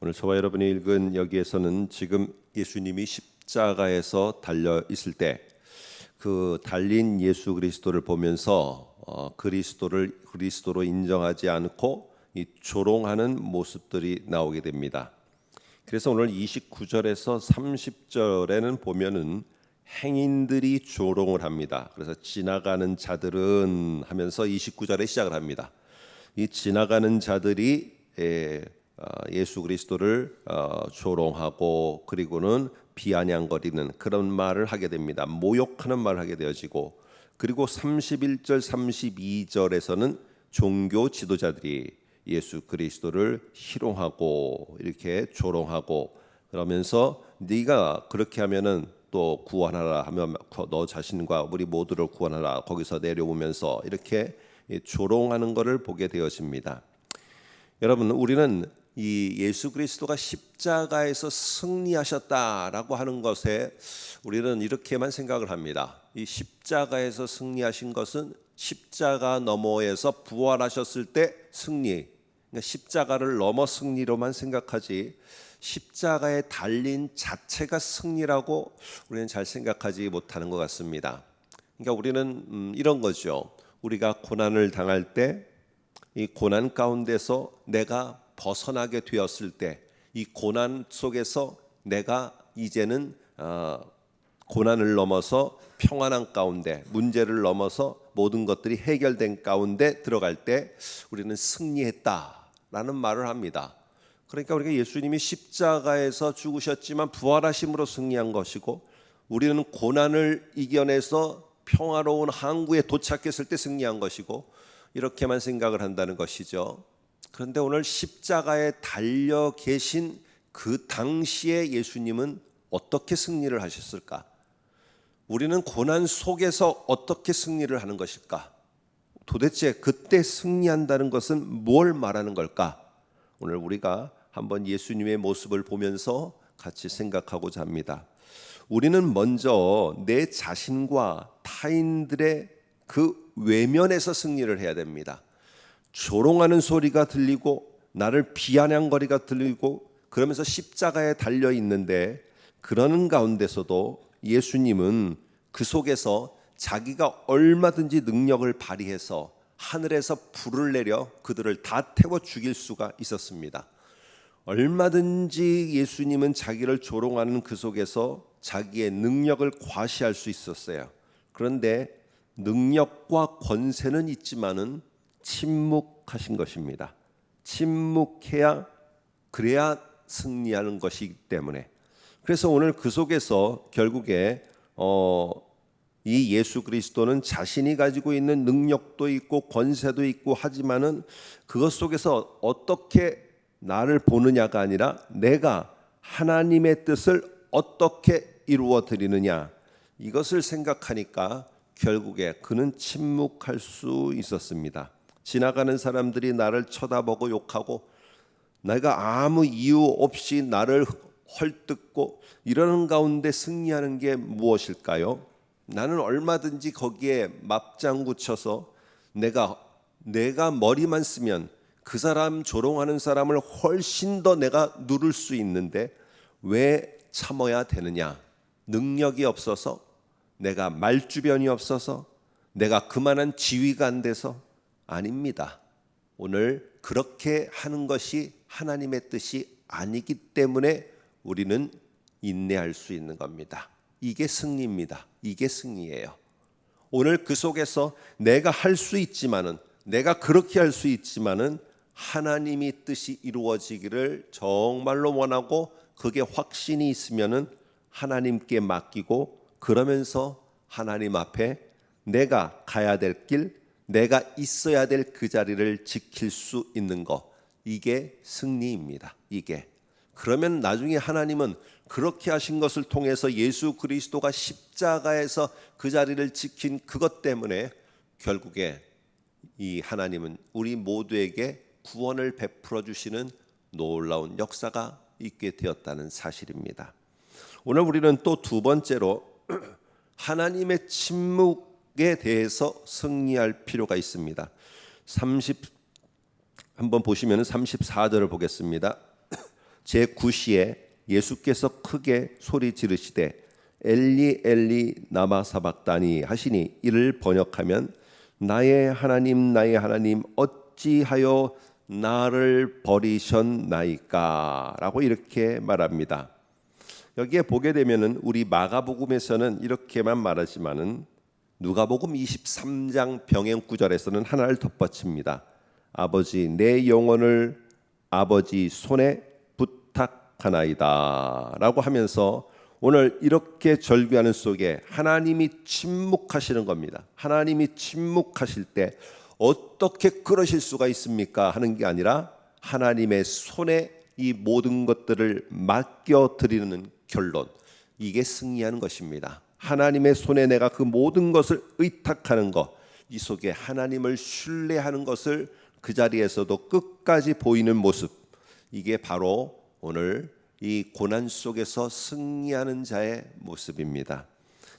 오늘 저와 여러분이 읽은 여기에서는 지금 예수님이 십자가에서 달려 있을 때 그 달린 예수 그리스도를 보면서 그리스도로 인정하지 않고 이 조롱하는 모습들이 나오게 됩니다. 그래서 오늘 29절에서 30절에는 보면은 행인들이 조롱을 합니다. 그래서 지나가는 자들은 하면서 29절에 시작을 합니다. 이 지나가는 자들이 예수 그리스도를 조롱하고 그리고는 비아냥거리는 그런 말을 하게 됩니다. 모욕하는 말을 하게 되어지고, 그리고 31절 32절에서는 종교 지도자들이 예수 그리스도를 희롱하고 이렇게 조롱하고 그러면서 네가 그렇게 하면은 또 구원하라 하면 너 자신과 우리 모두를 구원하라 거기서 내려오면서 이렇게 조롱하는 것을 보게 되어집니다. 여러분, 우리는 이 예수 그리스도가 십자가에서 승리하셨다라고 하는 것에 우리는 이렇게만 생각을 합니다. 이 십자가에서 승리하신 것은 십자가 너머에서 부활하셨을 때 승리, 그러니까 십자가를 넘어 승리로만 생각하지 십자가에 달린 자체가 승리라고 우리는 잘 생각하지 못하는 것 같습니다. 그러니까 우리는 이런 거죠. 우리가 고난을 당할 때 이 고난 가운데서 내가 벗어나게 되었을 때 이 고난 속에서 내가 이제는 고난을 넘어서 평안한 가운데, 문제를 넘어서 모든 것들이 해결된 가운데 들어갈 때 우리는 승리했다라는 말을 합니다. 그러니까 우리가 예수님이 십자가에서 죽으셨지만 부활하심으로 승리한 것이고, 우리는 고난을 이겨내서 평화로운 항구에 도착했을 때 승리한 것이고, 이렇게만 생각을 한다는 것이죠. 그런데 오늘 십자가에 달려 계신 그 당시에 예수님은 어떻게 승리를 하셨을까? 우리는 고난 속에서 어떻게 승리를 하는 것일까? 도대체 그때 승리한다는 것은 뭘 말하는 걸까? 오늘 우리가 한번 예수님의 모습을 보면서 같이 생각하고자 합니다. 우리는 먼저 내 자신과 타인들의 그 외면에서 승리를 해야 됩니다. 조롱하는 소리가 들리고 나를 비아냥거리가 들리고 그러면서 십자가에 달려 있는데, 그러는 가운데서도 예수님은 그 속에서 자기가 얼마든지 능력을 발휘해서 하늘에서 불을 내려 그들을 다 태워 죽일 수가 있었습니다. 얼마든지 예수님은 자기를 조롱하는 그 속에서 자기의 능력을 과시할 수 있었어요. 그런데 능력과 권세는 있지만은 침묵하신 것입니다. 침묵해야 그래야 승리하는 것이기 때문에. 그래서 오늘 그 속에서 결국에 이 예수 그리스도는 자신이 가지고 있는 능력도 있고 권세도 있고 하지만은 그것 속에서 어떻게 나를 보느냐가 아니라 내가 하나님의 뜻을 어떻게 이루어 드리느냐, 이것을 생각하니까 결국에 그는 침묵할 수 있었습니다. 지나가는 사람들이 나를 쳐다보고 욕하고 내가 아무 이유 없이 나를 헐뜯고 이러는 가운데 승리하는 게 무엇일까요? 나는 얼마든지 거기에 맞장구 쳐서 내가 머리만 쓰면 그 사람 조롱하는 사람을 훨씬 더 내가 누를 수 있는데 왜 참아야 되느냐? 능력이 없어서, 내가 말주변이 없어서, 내가 그만한 지위가 안 돼서? 아닙니다. 오늘 그렇게 하는 것이 하나님의 뜻이 아니기 때문에 우리는 인내할 수 있는 겁니다. 이게 승리입니다. 이게 승리예요. 오늘 그 속에서 내가 할 수 있지만은, 내가 그렇게 할 수 있지만은 하나님이 뜻이 이루어지기를 정말로 원하고 그게 확신이 있으면은 하나님께 맡기고, 그러면서 하나님 앞에 내가 가야 될 길, 내가 있어야 될 그 자리를 지킬 수 있는 것, 이게 승리입니다. 이게. 그러면 나중에 하나님은 그렇게 하신 것을 통해서 예수 그리스도가 십자가에서 그 자리를 지킨 그것 때문에 결국에 이 하나님은 우리 모두에게 구원을 베풀어 주시는 놀라운 역사가 있게 되었다는 사실입니다. 오늘 우리는 또 두 번째로 하나님의 침묵에 대해서 승리할 필요가 있습니다. 한번 보시면 34절을 보겠습니다. 제9시에 예수께서 크게 소리 지르시되 엘리 엘리 나마 사박다니 하시니 이를 번역하면 나의 하나님 어찌하여 나를 버리셨나이까 라고 이렇게 말합니다. 여기에 보게 되면은 우리 마가복음에서는 이렇게만 말하지만은 누가복음 23장 병행 구절에서는 하나를 덧붙입니다. 아버지 내 영혼을 아버지 손에 부탁하나이다 라고 하면서 오늘 이렇게 절규하는 속에 하나님이 침묵하시는 겁니다. 하나님이 침묵하실 때 어떻게 그러실 수가 있습니까? 하는 게 아니라 하나님의 손에 이 모든 것들을 맡겨드리는 결론, 이게 승리하는 것입니다. 하나님의 손에 내가 그 모든 것을 의탁하는 것, 이 속에 하나님을 신뢰하는 것을 그 자리에서도 끝까지 보이는 모습, 이게 바로 오늘 이 고난 속에서 승리하는 자의 모습입니다.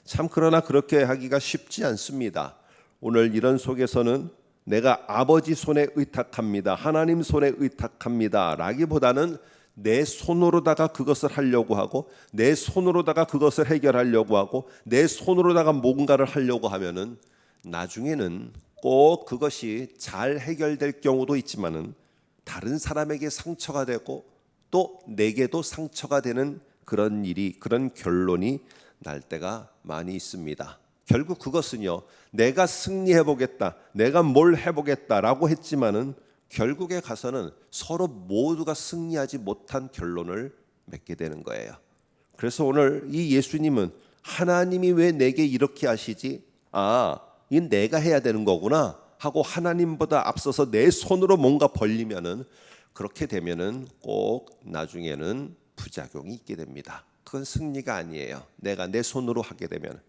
참 그러나 그렇게 하기가 쉽지 않습니다. 오늘 이런 속에서는 내가 아버지 손에 의탁합니다, 하나님 손에 의탁합니다 라기보다는 내 손으로다가 그것을 하려고 하고 내 손으로다가 그것을 해결하려고 하고 내 손으로다가 뭔가를 하려고 하면은 나중에는 꼭 그것이 잘 해결될 경우도 있지만은 다른 사람에게 상처가 되고 또 내게도 상처가 되는 그런 일이, 그런 결론이 날 때가 많이 있습니다. 결국 그것은요, 내가 승리해보겠다, 내가 뭘 해보겠다라고 했지만은 결국에 가서는 서로 모두가 승리하지 못한 결론을 맺게 되는 거예요. 그래서 오늘 이 예수님은 하나님이 왜 내게 이렇게 하시지? 이 내가 해야 되는 거구나 하고 하나님보다 앞서서 내 손으로 뭔가 벌리면은, 그렇게 되면은 꼭 나중에는 부작용이 있게 됩니다. 그건 승리가 아니에요. 내가 내 손으로 하게 되면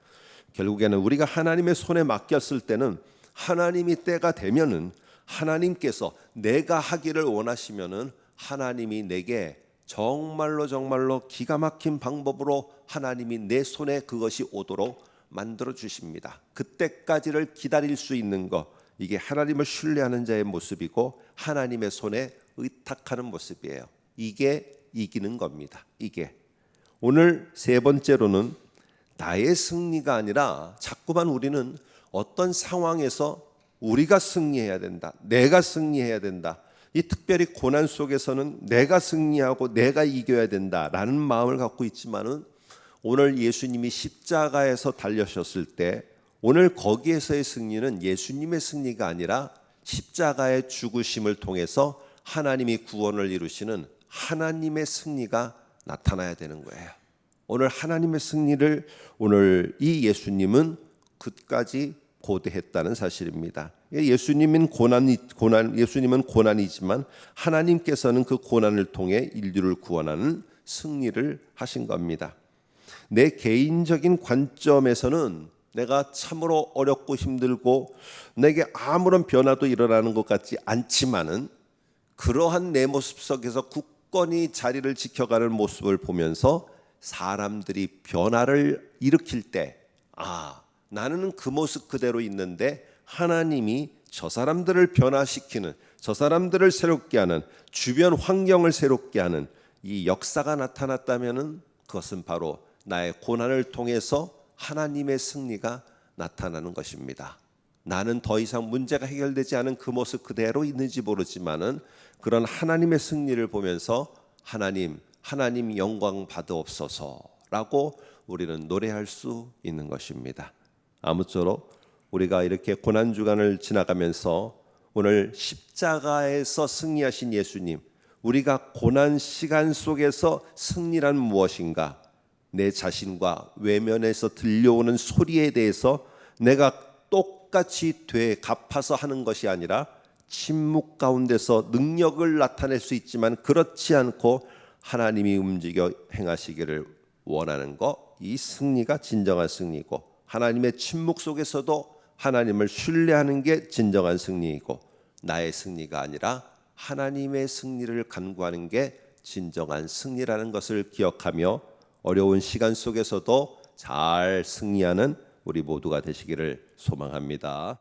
결국에는 우리가 하나님의 손에 맡겼을 때는 하나님이 때가 되면은 하나님께서 내가 하기를 원하시면은 하나님이 내게 정말로 기가 막힌 방법으로 하나님이 내 손에 그것이 오도록 만들어 주십니다. 그때까지를 기다릴 수 있는 것, 이게 하나님을 신뢰하는 자의 모습이고 하나님의 손에 의탁하는 모습이에요. 이게 이기는 겁니다. 이게 오늘 세 번째로는 나의 승리가 아니라 자꾸만 우리는 어떤 상황에서 우리가 승리해야 된다, 내가 승리해야 된다, 이 특별히 고난 속에서는 내가 승리하고 내가 이겨야 된다라는 마음을 갖고 있지만은 오늘 예수님이 십자가에서 달려셨을 때 오늘 거기에서의 승리는 예수님의 승리가 아니라 십자가의 죽으심을 통해서 하나님이 구원을 이루시는 하나님의 승리가 나타나야 되는 거예요. 오늘 하나님의 승리를 오늘 이 예수님은 끝까지 고대했다는 사실입니다. 예수님은 고난이지만 하나님께서는 그 고난을 통해 인류를 구원하는 승리를 하신 겁니다. 내 개인적인 관점에서는 내가 참으로 어렵고 힘들고 내게 아무런 변화도 일어나는 것 같지 않지만은 그러한 내 모습 속에서 굳건히 자리를 지켜가는 모습을 보면서 사람들이 변화를 일으킬 때 나는 그 모습 그대로 있는데 하나님이 저 사람들을 변화시키는, 저 사람들을 새롭게 하는, 주변 환경을 새롭게 하는 이 역사가 나타났다면은 그것은 바로 나의 고난을 통해서 하나님의 승리가 나타나는 것입니다. 나는 더 이상 문제가 해결되지 않은 그 모습 그대로 있는지 모르지만은 그런 하나님의 승리를 보면서 하나님 영광 받으옵소서라고 우리는 노래할 수 있는 것입니다. 아무쪼록 우리가 이렇게 고난 주간을 지나가면서 오늘 십자가에서 승리하신 예수님, 우리가 고난 시간 속에서 승리란 무엇인가, 내 자신과 외면에서 들려오는 소리에 대해서 내가 똑같이 갚아서 하는 것이 아니라 침묵 가운데서 능력을 나타낼 수 있지만 그렇지 않고 하나님이 움직여 행하시기를 원하는 것, 이 승리가 진정한 승리고 하나님의 침묵 속에서도 하나님을 신뢰하는 게 진정한 승리이고 나의 승리가 아니라 하나님의 승리를 간구하는 게 진정한 승리라는 것을 기억하며 어려운 시간 속에서도 잘 승리하는 우리 모두가 되시기를 소망합니다.